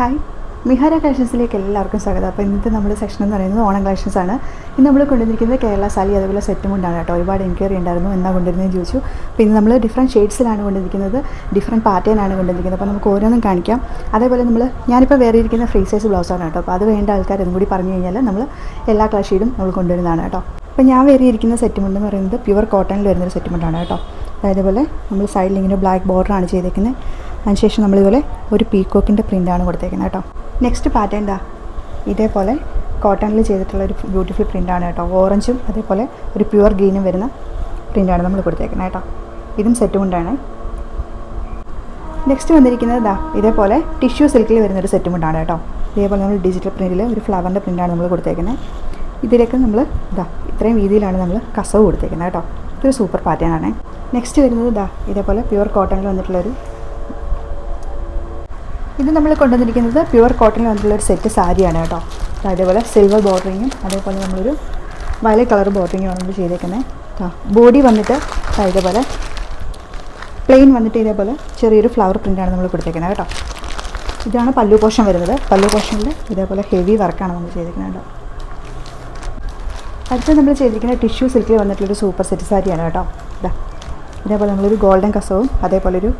Hi, മിഹാര കളക്ഷൻസിലേക്ക് എല്ലാവർക്കും സ്വാഗതം. അപ്പോൾ ഇന്നത്തെ നമ്മുടെ സെക്ഷൻ എന്ന് പറയുന്നത് ഓണം കളക്ഷൻസ് ആണ്. ഇന്ന് നമ്മൾ കൊണ്ടുവന്നിരിക്കുന്നത് കേരള സാരി അതുപോലെ സെറ്റ് മുണ്ടാണ് കേട്ടോ. ഒരുപാട് എൻക്വയറി ഉണ്ടായിരുന്നു എന്നാ കൊണ്ടുവരുന്നതെന്ന് ചോദിച്ചു. അപ്പോൾ ഇന്ന് നമ്മൾ ഡിഫറൻറ്റ് ഷെയ്ഡ്സിലാണ് കൊണ്ടുവന്നിരിക്കുന്നത്, ഡിഫറൻറ്റ് പാറ്റേണാണ് കൊണ്ടുവന്നിരിക്കുന്നത്. അപ്പോൾ നമുക്ക് ഓരോന്നും കാണിക്കാം. അതേപോലെ ഞാനിപ്പോൾ വേറെ ഇരിക്കുന്ന ഫ്രീ സൈസ് ബ്ലൗസാണ് കേട്ടോ. അപ്പോൾ അത് വേണ്ട ആൾക്കാർ അതും കൂടി പറഞ്ഞു കഴിഞ്ഞാൽ നമ്മൾ എല്ലാ കളർ ഷെയ്ഡും നമ്മൾ കൊണ്ടുവരുന്നതാണ് കേട്ടോ. അപ്പോൾ ഞാൻ വേറെ ഇരിക്കുന്ന സെറ്റ് മുണ്ടെന്ന് പറയുന്നത് പ്യുവർ കോട്ടണിൽ വരുന്നൊരു സെറ്റ് മുണ്ടാണ് കേട്ടോ. അതേപോലെ നമ്മൾ സൈഡിൽ ഇങ്ങനെ ബ്ലാക്ക് ബോർഡറാണ് ചെയ്തേക്കുന്നത്. അതിനുശേഷം നമ്മളിതുപോലെ ഒരു പീക്കോക്കിൻ്റെ പ്രിൻ്റാണ് കൊടുത്തേക്കുന്നത് കേട്ടോ. നെക്സ്റ്റ് പാറ്റേൺ ഇതേപോലെ കോട്ടണിൽ ചെയ്തിട്ടുള്ള ഒരു ബ്യൂട്ടിഫുൾ പ്രിൻ്റാണ് കേട്ടോ. ഓറഞ്ചും അതേപോലെ ഒരു പ്യുവർ ഗ്രീനും വരുന്ന പ്രിൻ്റാണ് നമ്മൾ കൊടുത്തേക്കുന്നത് കേട്ടോ. ഇതും സെറ്റ് മുണ്ടാണ്. നെക്സ്റ്റ് വന്നിരിക്കുന്നത് ഇതേപോലെ ടിഷ്യൂ സിൽക്കിൽ വരുന്നൊരു സെറ്റ് മുണ്ടാണ് കേട്ടോ. ഇതേപോലെ നമ്മൾ ഡിജിറ്റൽ പ്രിൻറ്റിൽ ഒരു ഫ്ലവറിൻ്റെ പ്രിൻ്റാണ് നമ്മൾ കൊടുത്തേക്കുന്നത്. ഇതിലേക്ക് നമ്മൾ ഇത്രയും വീതിയിലാണ് നമ്മൾ കസവ് കൊടുത്തേക്കുന്നത് കേട്ടോ. ഇതൊരു സൂപ്പർ പാറ്റേൺ ആണ്. നെക്സ്റ്റ് വരുന്നത് ഇതേപോലെ പ്യുവർ കോട്ടണിൽ വന്നിട്ടുള്ളൊരു, ഇത് നമ്മൾ കൊണ്ടുവന്നിരിക്കുന്നത് പ്യുവർ കോട്ടണിൽ വന്നിട്ടുള്ളൊരു സെറ്റ് സാരിയാണ് കേട്ടോ. അതേപോലെ സിൽവർ ബോർഡറിങ്ങും അതേപോലെ നമ്മളൊരു വയലറ്റ് കളർ ബോർഡറിങ്ങുമാണ് നമ്മൾ ചെയ്തേക്കുന്നത്. ബോഡി വന്നിട്ട് ഇതേപോലെ പ്ലെയിൻ വന്നിട്ട് ഇതേപോലെ ചെറിയൊരു ഫ്ലവർ പ്രിൻ്റാണ് നമ്മൾ കൊടുത്തേക്കുന്നത് കേട്ടോ. ഇതാണ് പല്ലു പോർഷൻ വരുന്നത്. പല്ലു പോർഷനിൽ ഇതേപോലെ ഹെവി വർക്കാണ് നമ്മൾ ചെയ്തിരിക്കുന്നത് കേട്ടോ. അടുത്ത് നമ്മൾ ചെയ്തിരിക്കുന്ന ടിഷ്യൂ സിൽക്കിൽ വന്നിട്ടുള്ളൊരു സൂപ്പർ സെറ്റ് സാരിയാണ് കേട്ടോ. ഇതേപോലെ നമ്മളൊരു ഗോൾഡൻ കസവും അതേപോലെ ഒരു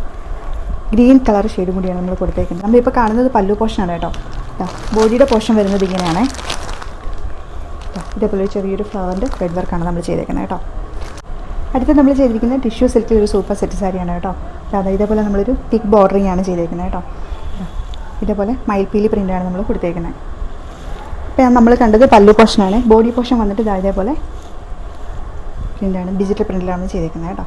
ഗ്രീൻ കളർ ഷെയ്ഡും കൂടിയാണ് നമ്മൾ കൊടുത്തേക്കുന്നത്. നമ്മളിപ്പോൾ കാണുന്നത് പല്ലു പോർഷനാണ് കേട്ടോ. ബോഡിയുടെ പോർഷൻ വരുന്നത് ഇങ്ങനെയാണ്. ഇതേപോലെ ഒരു ചെറിയൊരു ഫ്ലവറിൻ്റെ ത്രെഡ് വർക്കാണ് നമ്മൾ ചെയ്തേക്കുന്നത് കേട്ടോ. അടുത്ത് നമ്മൾ ചെയ്തിരിക്കുന്നത് ടിഷ്യൂ സിൽക്കിൽ ഒരു സൂപ്പർ സെറ്റ് സാരിയാണ് കേട്ടോ. ഇതേപോലെ നമ്മളൊരു തിക്ക് ബോർഡറിങ് ആണ് ചെയ്തേക്കുന്നത് കേട്ടോ. ഇതേപോലെ മയിൽപ്പീലി പ്രിൻ്റാണ് നമ്മൾ കൊടുത്തേക്കുന്നത്. ഇപ്പം നമ്മൾ കണ്ടത് പല്ലു പോർഷനാണ്. ബോഡി പോർഷൻ വന്നിട്ട് ഇതേപോലെ പ്രിൻ്റാണ്, ഡിജിറ്റൽ പ്രിൻ്റിലാണ് ചെയ്തേക്കുന്നത് കേട്ടോ.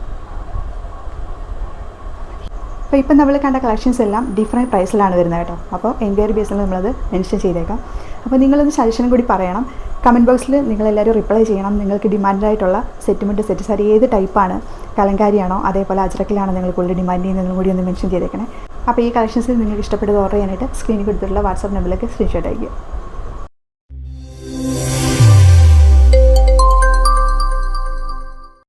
അപ്പോൾ ഇപ്പം നമ്മൾ കണ്ട കളക്ഷൻസ് എല്ലാം ഡിഫറെൻറ്റ് പ്രൈസിലാണ് വരുന്നത് കേട്ടോ. അപ്പോൾ എൻക്വയറി ബേസിൽ നമ്മളത് മെൻഷൻ ചെയ്തേക്കാം. അപ്പോൾ നിങ്ങളൊന്ന് സജഷനും കൂടി പറയണം. കമൻറ്റ് ബോക്സിൽ നിങ്ങളെല്ലാവരും റിപ്ലൈ ചെയ്യണം. നിങ്ങൾക്ക് ഡിമാൻഡായിട്ടുള്ള സെറ്റ് സെറ്റ് സാരി ഏത് ടൈപ്പാണ്, കലങ്കാരിയാണോ അതേപോലെ അജ്രക്കിലാണോ നിങ്ങൾ കൂടുതൽ ഡിമാൻഡ് ചെയ്യുന്നതെന്നും കൂടി ഒന്ന് മെൻഷൻ ചെയ്തേക്കണേ. അപ്പോൾ ഈ കളക്ഷൻസിൽ നിങ്ങൾക്ക് ഇഷ്ടപ്പെട്ടത് ഓർഡർ ചെയ്യാനായിട്ട് സ്ക്രീനിൽ കൊടുത്തിട്ടുള്ള വാട്സാപ്പ് നമ്പറിലേക്ക് സ്ക്രീൻഷോട്ട് അയക്കുക.